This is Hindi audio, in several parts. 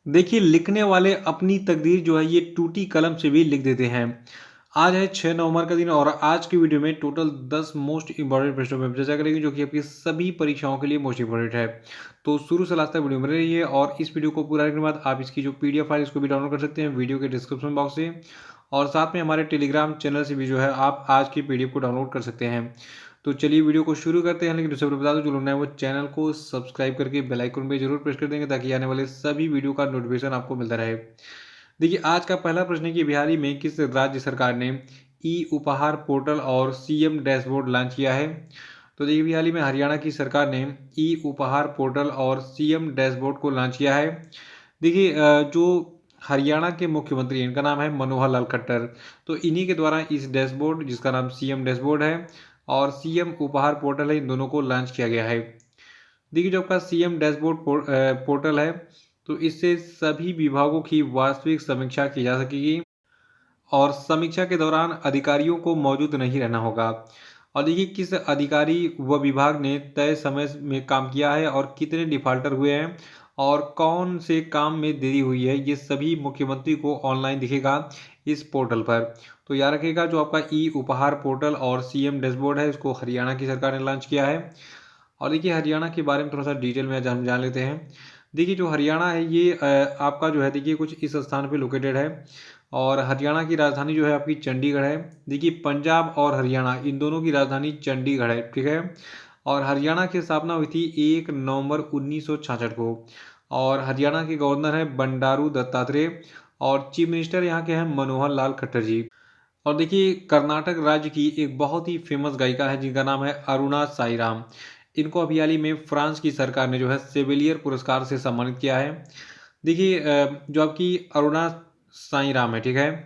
देखिए, लिखने वाले अपनी तकदीर जो है ये टूटी कलम से भी लिख देते हैं। आज है 6 नवंबर का दिन और आज की वीडियो में टोटल 10 मोस्ट इंपॉर्टेंट प्रश्नों पर हम चर्चा करेंगे जो कि आपकी सभी परीक्षाओं के लिए मोस्ट इंपॉर्टेंट है। तो शुरू से लास्ट तक वीडियो में रहिए और इस वीडियो को पूरा देखने के बाद आप इसकी जो पीडीएफ फाइल इसको भी डाउनलोड कर सकते हैं वीडियो के डिस्क्रिप्शन बॉक्स से, और साथ में हमारे टेलीग्राम चैनल से भी जो है आप आज की पीडीएफ को डाउनलोड कर सकते हैं। तो चलिए वीडियो को शुरू करते हैं, लेकिन उससे पहले बता दूं जो लोग नए हैं वो चैनल को सब्सक्राइब करके बेल आइकन पे जरूर प्रेस कर देंगे ताकि आने वाले सभी वीडियो का नोटिफिकेशन आपको मिलता रहे। देखिए, आज का पहला प्रश्न है कि बिहार में किस राज्य सरकार ने ई उपहार पोर्टल और सीएम डैशबोर्ड लॉन्च किया है? तो देखिए, हाल ही में हरियाणा की सरकार ने ई उपहार पोर्टल और सीएम डैशबोर्ड को लॉन्च किया है। देखिए, जो हरियाणा के मुख्यमंत्री हैं, इनका नाम है मनोहर लाल खट्टर। तो इन्हीं के द्वारा इस डैशबोर्ड, जिसका नाम सीएम डैशबोर्ड है, और सीएम उपहार पोर्टल है, इन दोनों को लॉन्च किया गया है। देखिए, जो आपका सीएम डैशबोर्ड पोर्टल है, तो इससे सभी विभागों की वास्तविक समीक्षा की जा सकेगी और समीक्षा के दौरान अधिकारियों को मौजूद नहीं रहना होगा। और देखिए, किस अधिकारी व विभाग ने तय समय में काम किया है और कितने डिफाल्टर हुए हैं और कौन से काम में देरी हुई है, ये सभी मुख्यमंत्री को ऑनलाइन दिखेगा इस पोर्टल पर। तो याद रखिएगा, जो आपका ई उपहार पोर्टल और सीएम डैशबोर्ड है, इसको हरियाणा की सरकार ने लॉन्च किया है। और देखिए, हरियाणा के बारे में थोड़ा सा डिटेल में आज हम जान लेते हैं। देखिए, जो हरियाणा है ये आपका जो है, देखिए कुछ इस स्थान पे लोकेटेड है, और हरियाणा की राजधानी जो है आपकी चंडीगढ़ है। देखिए, पंजाब और हरियाणा इन दोनों की राजधानी चंडीगढ़ है, ठीक है। और हरियाणा की स्थापना हुई थी 1 नवंबर 1966 को, और हरियाणा के गवर्नर हैं बंडारू दत्तात्रेय, और चीफ मिनिस्टर यहाँ के हैं मनोहर लाल खट्टर जी। और देखिए, कर्नाटक राज्य की एक बहुत ही फेमस गायिका है जिनका नाम है अरुणा साईराम। इनको अभी हाल ही में फ्रांस की सरकार ने जो है सेविलियर पुरस्कार से सम्मानित किया है। देखिए, जो आपकी अरुणा साईराम है, ठीक है,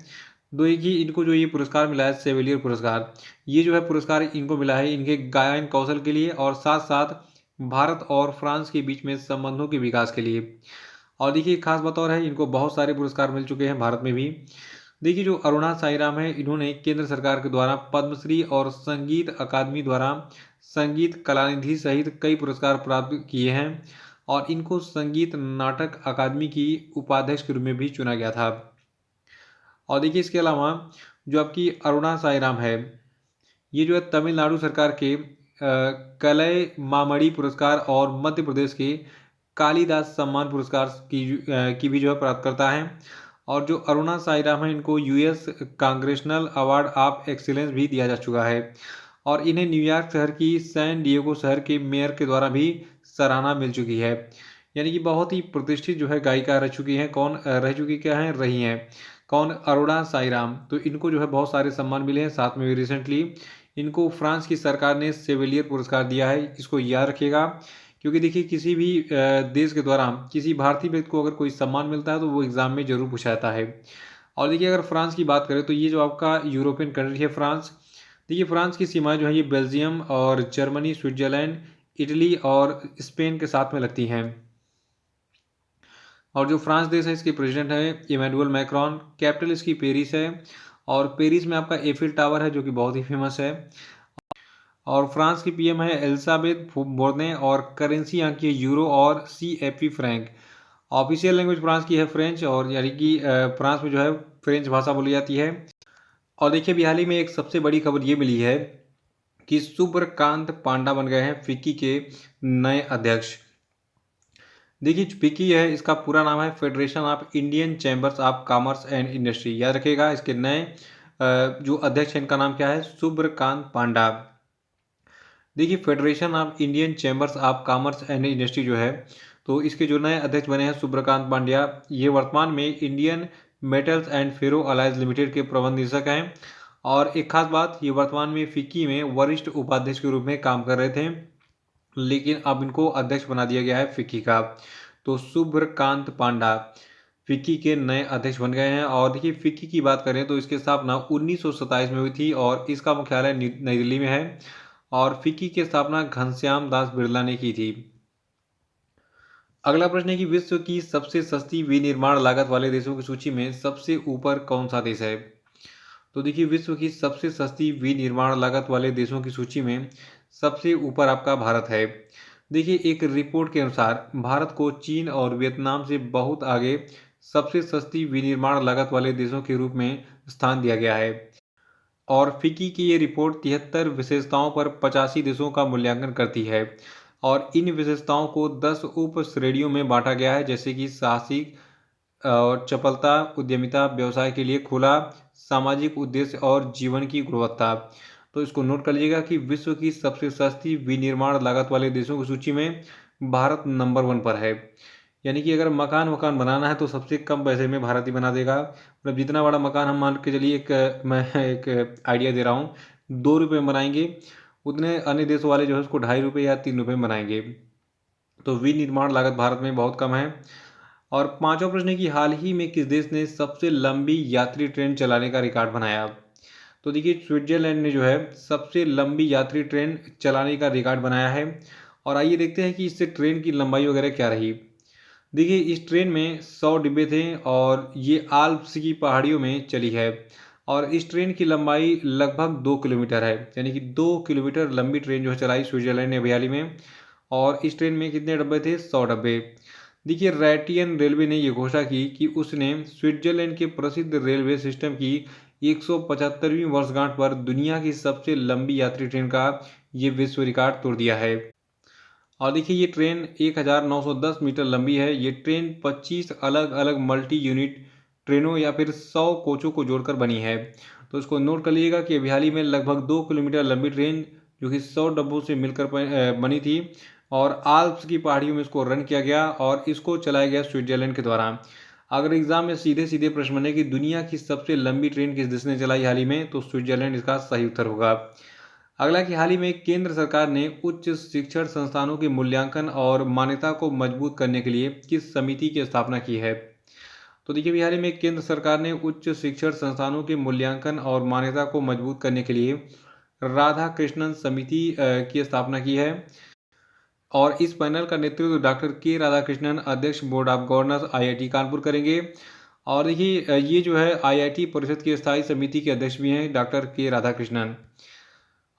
दो एक ही इनको जो ये पुरस्कार मिला है सेविलियर पुरस्कार, ये जो है पुरस्कार इनको मिला है इनके गायन कौशल के लिए और साथ साथ भारत और फ्रांस के बीच में संबंधों के विकास के लिए। और देखिए, खास बात और है, इनको बहुत सारे पुरस्कार मिल चुके हैं भारत में भी। देखिए, जो अरुणा साईराम है, इन्होंने केंद्र सरकार के द्वारा पद्मश्री और संगीत अकादमी द्वारा संगीत कलानिधि सहित कई पुरस्कार प्राप्त किए हैं, और इनको संगीत नाटक अकादमी की उपाध्यक्ष के रूप में भी चुना गया था। और देखिए, इसके अलावा जो आपकी अरुणा साईराम है, ये जो है तमिलनाडु सरकार के कलय मामड़ी पुरस्कार और मध्य प्रदेश के कालिदास सम्मान पुरस्कार की भी जो है प्राप्तकर्ता हैं। और जो अरुणा साईराम है, इनको US congressional award of excellence भी दिया जा चुका है, और इन्हें न्यूयॉर्क शहर की सैन डिएगो शहर के मेयर के द्वारा भी सराहना मिल चुकी है। यानी कि बहुत ही प्रतिष्ठित जो है गायिका रह चुकी हैं। कौन रह चुकी, क्या है, रही हैं कौन, अरुणा साईराम। तो इनको जो है बहुत सारे सम्मान मिले हैं, साथ में भी रिसेंटली इनको फ्रांस की सरकार ने सेविलियर पुरस्कार दिया है। इसको याद रखिएगा, क्योंकि देखिए, किसी भी देश के द्वारा किसी भारतीय व्यक्ति को अगर कोई सम्मान मिलता है तो वो एग्जाम में जरूर पूछा जाता है। और देखिए, अगर फ्रांस की बात करें तो ये जो आपका यूरोपियन कंट्री है फ्रांस, देखिए फ्रांस की सीमाएं जो है ये बेल्जियम और जर्मनी, स्विट्जरलैंड, इटली और स्पेन के साथ में लगती हैं। और जो फ्रांस देश है, इसके प्रेसिडेंट है इमैनुअल मैक्रोन, कैपिटल इसकी पेरिस है, और पेरिस में आपका एफिल टावर है जो कि बहुत ही फेमस है। और फ्रांस की पीएम है एलिजाबेथ बोर्ने, और करेंसी यहाँ की है यूरो और CFE Frank. Official language France की है फ्रेंच, और यानी कि फ्रांस में जो है फ्रेंच भाषा बोली जाती है। और देखिए, अभी हाल ही में एक सबसे बड़ी खबर ये मिली है कि सुब्रकांत पांडा बन गए हैं फिक्की के नए अध्यक्ष। देखिए, फिक्की है, इसका पूरा नाम है federation of Indian chambers of commerce and industry. याद रखिएगा, इसके नए जो अध्यक्ष हैं इनका नाम क्या है, सुब्रकांत पांडा। देखिए, federation of Indian chambers of commerce and industry जो है, तो इसके जो नए अध्यक्ष बने हैं सुब्रकांत पांड्या, ये वर्तमान में Indian metals and ferro alloys limited के प्रबंध निदेशक हैं। और एक खास बात, ये वर्तमान में फिक्की में वरिष्ठ उपाध्यक्ष के रूप में काम कर रहे थे, लेकिन अब इनको अध्यक्ष बना दिया गया है फिक्की का। तो सुब्रकांत पांडा फिक्की के नए अध्यक्ष बन गए हैं। और देखिए, फिक्की की बात करें तो इसकी स्थापना 1927 में हुई थी, और इसका मुख्यालय नई दिल्ली में है, और फिक्की की स्थापना घनश्याम दास बिरला ने की थी। अगला प्रश्न है कि विश्व की सबसे सस्ती विनिर्माण लागत वाले देशों की सूची में सबसे ऊपर कौन सा देश है? तो देखिए, विश्व की सबसे सस्ती विनिर्माण लागत वाले देशों की सूची में सबसे ऊपर आपका भारत है। देखिए, एक रिपोर्ट के अनुसार भारत को चीन और वियतनाम से बहुत आगे सबसे सस्ती विनिर्माण लागत वाले देशों के रूप में स्थान दिया गया है। और फिकी की ये रिपोर्ट 73 विशेषताओं पर 85 देशों का मूल्यांकन करती है। और इन विशेषताओं को 10 उप श्रेणियों में बांटा गया है, जैसे कि साहसिक और चपलता, उद्यमिता, व्यवसाय के लिए खुला, सामाजिक उद्देश्य और जीवन की गुणवत्ता। तो इसको नोट कर लीजिएगा कि विश्व की सबसे सस्ती विनिर्माण लागत वाले देशों की सूची में भारत नंबर 1 पर है। यानी कि अगर मकान वकान बनाना है तो सबसे कम पैसे में भारत ही बना देगा। मतलब जितना बड़ा मकान हम मान के चलिए, मैं एक आइडिया दे रहा हूँ, 2 रुपये में बनाएंगे, उतने अन्य देशों वाले जो है उसको 2.5 रुपये या 3 रुपये में बनाएंगे। तो विनिर्माण लागत भारत में बहुत कम है। और पांचवा प्रश्न है कि हाल ही में किस देश ने सबसे लंबी यात्री ट्रेन चलाने का रिकॉर्ड बनाया। तो देखिए, स्विट्जरलैंड ने जो है सबसे लंबी यात्री ट्रेन चलाने का रिकॉर्ड बनाया है। और आइए देखते हैं कि इससे ट्रेन की लंबाई वगैरह क्या रही। देखिए, इस ट्रेन में 100 डिब्बे थे और ये आल्प्स की पहाड़ियों में चली है। और इस ट्रेन की लंबाई लगभग 2 किलोमीटर है, यानी कि 2 किलोमीटर लंबी ट्रेन जो है चलाई स्विट्जरलैंड ने अभी हाल ही में। और इस ट्रेन में कितने डब्बे थे? 100 डब्बे। देखिए, रैटियन रेलवे ने यह घोषणा की कि उसने स्विट्जरलैंड के प्रसिद्ध रेलवे सिस्टम की 175वीं वर्षगांठ पर दुनिया की सबसे लंबी यात्री ट्रेन का ये विश्व रिकॉर्ड तोड़ दिया है। और देखिए, ये ट्रेन 1910 मीटर लंबी है। ये ट्रेन 25 अलग अलग मल्टी यूनिट ट्रेनों या फिर 100 कोचों को जोड़कर बनी है। तो इसको नोट कर लीजिएगा कि अभी हाल ही में लगभग 2 किलोमीटर लंबी ट्रेन जो कि 100 डब्बों से मिलकर बनी थी और आल्प्स की पहाड़ियों में इसको रन किया गया और इसको चलाया गया स्विट्जरलैंड के द्वारा। अगर एग्जाम में सीधे सीधे प्रश्न बने कि दुनिया की सबसे लंबी ट्रेन किस देश ने चलाई हाल ही में, तो स्विट्जरलैंड इसका सही उत्तर होगा। अगला कि हाल ही में केंद्र सरकार ने उच्च शिक्षण संस्थानों के मूल्यांकन और मान्यता को मजबूत करने के लिए किस समिति की स्थापना की है। तो देखिए, हाल ही में केंद्र सरकार ने उच्च शिक्षण संस्थानों के मूल्यांकन और मान्यता को मजबूत करने के लिए राधा कृष्णन समिति की स्थापना की है। और इस पैनल का नेतृत्व डॉक्टर के राधाकृष्णन, अध्यक्ष board of governors IIT Kanpur करेंगे। और देखिए, ये जो है आईआईटी परिषद की स्थायी समिति के अध्यक्ष भी हैं डॉक्टर के राधाकृष्णन।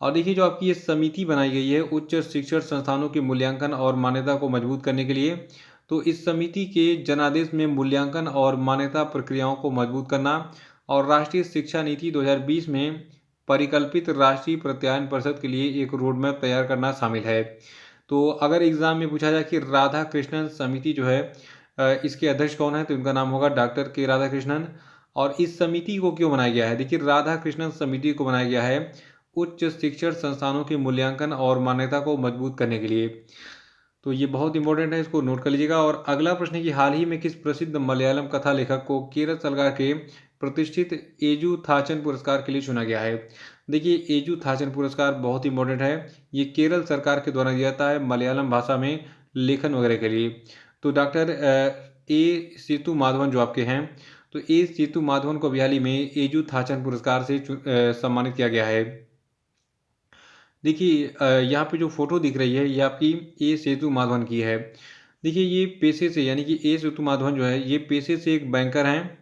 और देखिए, जो आपकी ये समिति बनाई गई है उच्च शिक्षण संस्थानों के मूल्यांकन और मान्यता को मजबूत करने के लिए, तो इस समिति के जनादेश में मूल्यांकन और मान्यता प्रक्रियाओं को मजबूत करना और राष्ट्रीय शिक्षा नीति 2020 में परिकल्पित राष्ट्रीय प्रत्यायन परिषद के लिए एक रोड मैप तैयार करना शामिल है। तो अगर एग्जाम में पूछा जाए कि राधा कृष्णन समिति जो है इसके अध्यक्ष कौन है, तो इनका नाम होगा डॉक्टर के राधाकृष्णन। और इस समिति को क्यों बनाया गया है? देखिए, राधा कृष्णन समिति को बनाया गया है उच्च शिक्षण संस्थानों के मूल्यांकन और मान्यता को मजबूत करने के लिए। तो ये बहुत इंपॉर्टेंट है, इसको नोट कर लीजिएगा। और अगला प्रश्न है कि हाल ही में किस प्रसिद्ध मलयालम कथा लेखक को केरल सरकार के प्रतिष्ठित एजू थाचन पुरस्कार के लिए चुना गया है। देखिए, एजू थाचन पुरस्कार बहुत इंपॉर्टेंट है, ये केरल सरकार के द्वारा दिया जाता है मलयालम भाषा में लेखन वगैरह के लिए। तो डॉक्टर ए सेतु माधवन जो आपके हैं, तो ए सेतु माधवन को हाल ही में एजू थाचन पुरस्कार से सम्मानित किया गया है। देखिए, यहाँ पे जो फोटो दिख रही है ये आपकी ए सेतु माधवन की है। देखिए, ये पेशे से, यानी कि ए सेतु माधवन जो है ये पेशे से एक बैंकर हैं,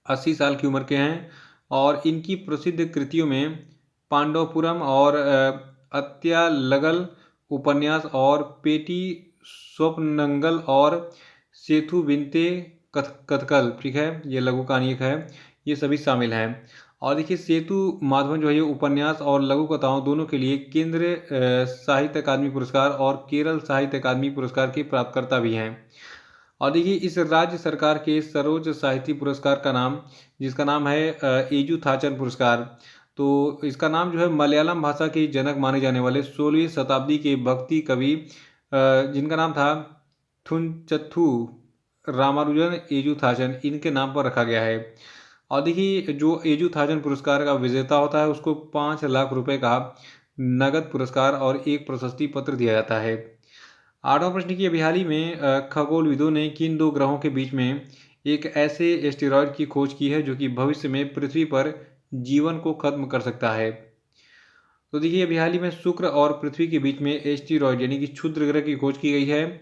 80 साल की उम्र के हैं। और इनकी प्रसिद्ध कृतियों में पांडवपुरम और अत्यालगल उपन्यास और पेटी स्वप्नंगल और सेतु बिनते कथकल, ठीक है, ये लघु कहानी एक है, ये सभी शामिल हैं। और देखिए, सेतु माधवन जो है ये उपन्यास और लघु कथाओं दोनों के लिए केंद्रीय साहित्य अकादमी पुरस्कार और केरल साहित्य अकादमी पुरस्कार के प्राप्तकर्ता भी हैं। और देखिए, इस राज्य सरकार के सर्वोच्च साहित्य पुरस्कार का नाम, जिसका नाम है एजू थाचन पुरस्कार, तो इसका नाम जो है मलयालम भाषा के जनक माने जाने वाले 16वीं शताब्दी के भक्ति कवि जिनका नाम था थुनचथू रामानुजन एजू थाचन, इनके नाम पर रखा गया है। और देखिए, जो एजू थाचन पुरस्कार का विजेता होता है उसको 5 लाख रुपए का नगद पुरस्कार और एक प्रशस्ति पत्र दिया जाता है। आठवां प्रश्न की, अभी हाल ही में खगोलविदों ने किन 2 ग्रहों के बीच में एक ऐसे एस्टेरॉयड की खोज की है जो कि भविष्य में पृथ्वी पर जीवन को खत्म कर सकता है। तो देखिए, अभी हाल ही में शुक्र और पृथ्वी के बीच में एस्टेरॉयड यानी कि क्षुद्र ग्रह की खोज की गई है।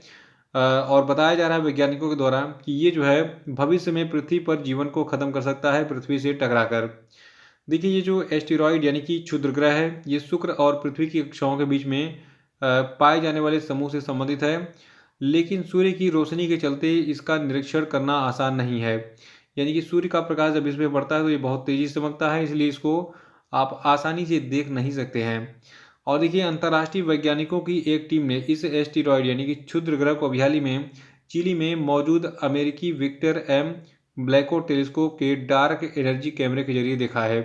और बताया जा रहा है वैज्ञानिकों के द्वारा कि ये जो है भविष्य में पृथ्वी पर जीवन को खत्म कर सकता है पृथ्वी से टकराकर। देखिए, ये जो एस्टेरॉयड यानी कि क्षुद्र ग्रह है ये शुक्र और पृथ्वी की कक्षाओं के बीच में पाए जाने वाले समूह से संबंधित है, लेकिन सूर्य की रोशनी के चलते इसका निरीक्षण करना आसान नहीं है। यानी कि सूर्य का प्रकाश जब इस पे पड़ता है तो ये बहुत तेज़ी से चमकता है, इसलिए इसको आप आसानी से देख नहीं सकते हैं। और देखिए, अंतर्राष्ट्रीय वैज्ञानिकों की एक टीम ने इस एस्टेरॉयड यानी कि क्षुद्र ग्रह को हाल ही में चिली में मौजूद अमेरिकी विक्टर एम ब्लैको टेलीस्कोप के डार्क एनर्जी कैमरे के जरिए देखा है।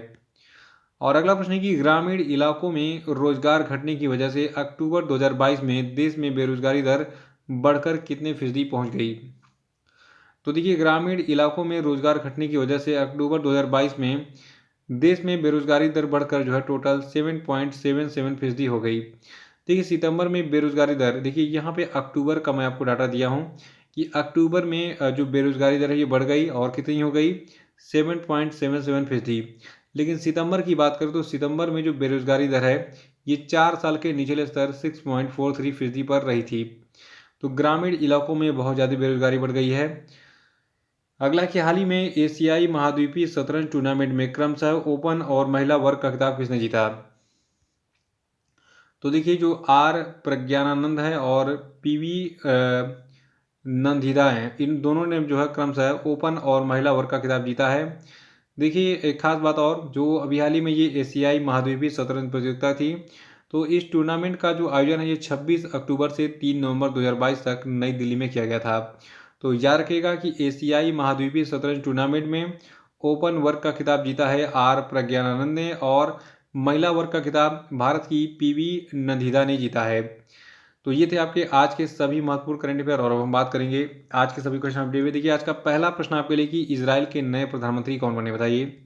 और अगला प्रश्न है कि ग्रामीण इलाकों में रोजगार घटने की वजह से अक्टूबर 2022 में देश में बेरोजगारी दर बढ़कर कितने फीसदी पहुंच गई। तो देखिए, ग्रामीण इलाकों में रोजगार घटने की वजह से अक्टूबर 2022 में देश में बेरोजगारी दर बढ़कर जो है टोटल 7.77% हो गई। देखिए, सितंबर में बेरोजगारी दर, देखिए यहाँ पे अक्टूबर का मैं आपको डाटा दिया हूँ कि अक्टूबर में जो बेरोजगारी दर है ये बढ़ गई और कितनी हो गई, 7.77%। लेकिन सितंबर की बात करें तो सितंबर में जो बेरोजगारी दर है ये 4 साल के निचले स्तर 6.43% पर रही थी। तो ग्रामीण इलाकों में बहुत ज़्यादा बेरोजगारी बढ़ गई है। अगला कि हाल ही में एशियाई महाद्वीपीय शतरंज टूर्नामेंट में क्रमशः ओपन और महिला वर्ग का खिताब किसने जीता। तो देखिए, जो आर प्रज्ञानानंद है और पीवी नंदिता हैं, इन दोनों ने जो है क्रमशः ओपन और महिला वर्ग का खिताब जीता है। देखिए, एक खास बात और, जो अभी हाल ही में ये एशियाई महाद्वीपीय शतरंज प्रतियोगिता थी, तो इस टूर्नामेंट का जो आयोजन है ये 26 अक्टूबर से 3 नवंबर 2022 तक नई दिल्ली में किया गया था। तो याद रखिएगा कि एशियाई महाद्वीपीय शतरंज टूर्नामेंट में ओपन वर्ग का खिताब जीता है आर प्रज्ञानानंद ने और महिला वर्ग का खिताब भारत की पीवी नंदिता ने जीता है। तो ये थे आपके आज के सभी महत्वपूर्ण करंट अफेयर और अब हम बात करेंगे आज के सभी क्वेश्चन अपडेट में। देखिए, आज का पहला प्रश्न आपके लिए कि इजराइल के नए प्रधानमंत्री कौन बने, बताइए।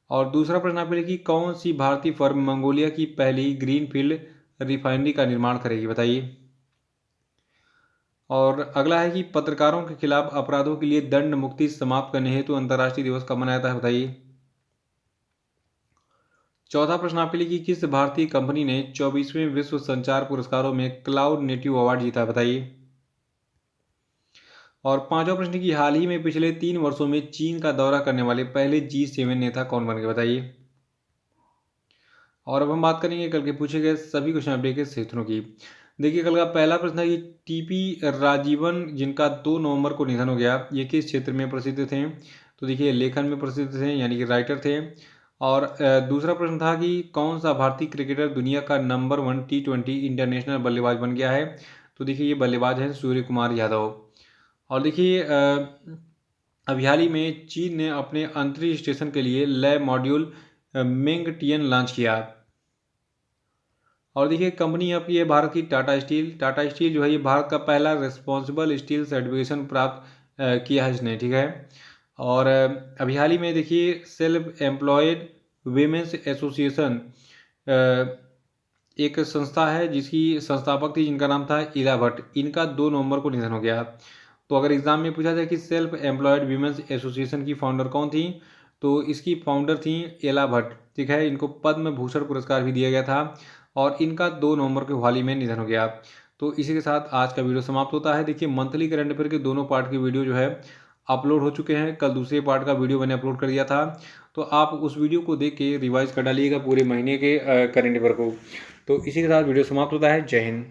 और दूसरा प्रश्न आपके लिए कि कौन सी भारतीय फर्म मंगोलिया की पहली ग्रीनफील्ड रिफाइनरी का निर्माण करेगी, बताइए। और अगला है कि पत्रकारों के खिलाफ अपराधों के लिए दंड मुक्ति समाप्त करने हेतु अंतर्राष्ट्रीय दिवस कब मनाया जाता है, बताइए। चौथा प्रश्न आपके लिए कि किस भारतीय कंपनी ने 24वें विश्व संचार पुरस्कारों में क्लाउड नेटिव अवार्ड जीता, बताइए। और पांचवा प्रश्न की हाल ही में पिछले 3 वर्षों में चीन का दौरा करने वाले पहले G7 नेता कौन बन गए, बताइए। और अब हम बात करेंगे कल के पूछे गए सभी क्वेश्चन अपडेट के क्षेत्रों की। देखिए, कल का पहला प्रश्न है कि टीपी राजीवन जिनका 2 नवंबर को निधन हो गया, ये किस क्षेत्र में प्रसिद्ध थे। तो देखिए, लेखन में प्रसिद्ध थे, यानी कि राइटर थे। और दूसरा प्रश्न था कि कौन सा भारतीय क्रिकेटर दुनिया का नंबर 1 T20 इंटरनेशनल बल्लेबाज बन गया है। तो देखिए, ये बल्लेबाज है सूर्य कुमार यादव। और देखिए, अभी हाल ही में चीन ने अपने अंतरिक्ष स्टेशन के लिए लैब मॉड्यूल मेंगटियन लॉन्च किया। और देखिए, कंपनी आपकी है भारत की टाटा स्टील। टाटा स्टील जो है ये भारत का पहला रिस्पॉन्सिबल स्टील सर्टिफिकेशन प्राप्त किया है इसने, ठीक है। और अभी हाल ही में देखिए, सेल्फ एम्प्लॉयड वीमेंस एसोसिएशन एक संस्था है जिसकी संस्थापक थी, जिनका नाम था इला भट्ट, इनका 2 नवंबर को निधन हो गया। तो अगर एग्जाम में पूछा जाए कि सेल्फ एम्प्लॉयड वीमेंस एसोसिएशन की फाउंडर कौन थी, तो इसकी फाउंडर थी इला भट्ट, ठीक है। इनको पद्म भूषण पुरस्कार भी दिया गया था और इनका 2 नवंबर के हाल ही में निधन हो गया। तो इसी के साथ आज का वीडियो समाप्त होता है। देखिए, मंथली करंट अफेयर के दोनों पार्ट के वीडियो जो है अपलोड हो चुके हैं। कल दूसरे पार्ट का वीडियो मैंने अपलोड कर दिया था, तो आप उस वीडियो को देख के रिवाइज कर डालिएगा पूरे महीने के करंट अफेयर को। तो इसी के साथ वीडियो समाप्त होता है। जय हिंद।